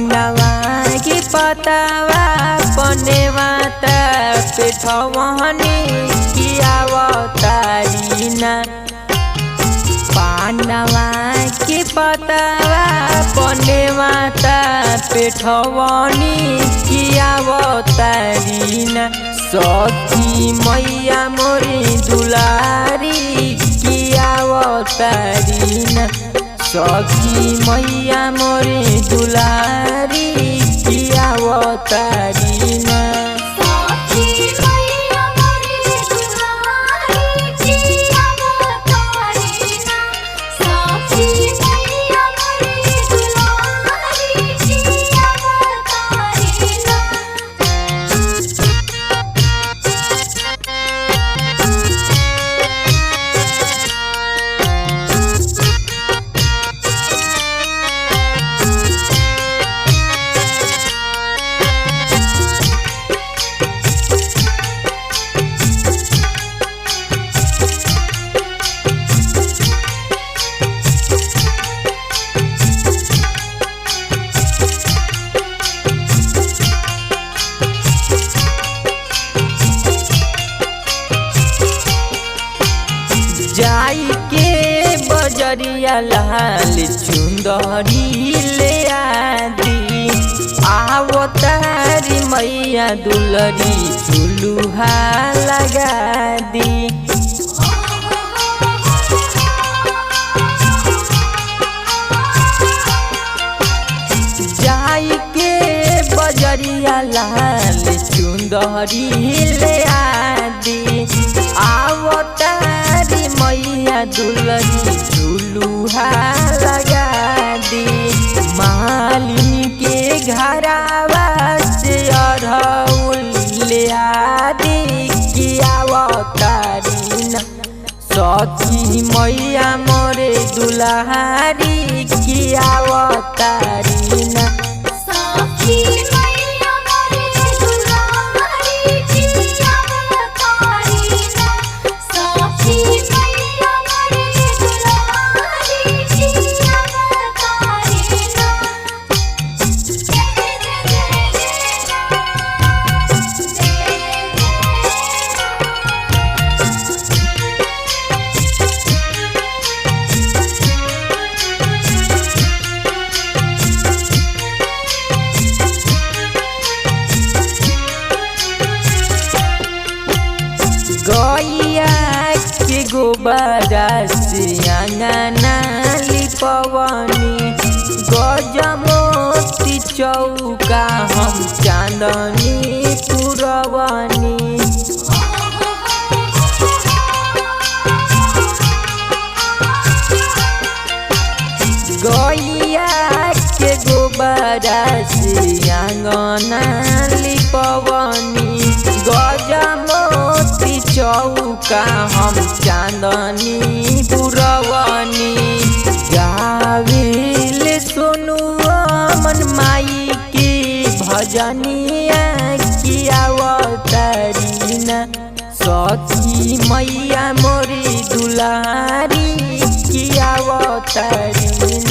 पानवा की पतावा पने माता पेठवनी कियावतारी ना। पानवा की पतावा पने माता पेठवनी कियावतारी ना। सखी मैया मोरी दुलारी कियावतारी ना। सखी मैया मोरी दुलारी कियावतारी ना। जाई के बजरिया लाल चुंदरी ले आदी। आवतारी मैया दुलरी झुलुहा लगा दी। जाई के बजरिया लाल चुंदरी ले आदी। आवतारी मैया दुलरी झुलुहा लगा दी। मालिनी के घरावा से अरहुल ले आदी कियावतारी ना। सखी मैया मोरे दुलारी कियावतारी ना। गैया के गोबरा से अंगना लिपवनी। गजमोती चौका हम चांदनी पुरवनी। गैया के गोबरा से अंगना लिपवनी। गजमोती चौका हम चांदनी पुरवनी। गाविल सुनु मन माई की भजनिया कियावतारी ना। सखी मैया मोरी दुलारी कियावतारी ना।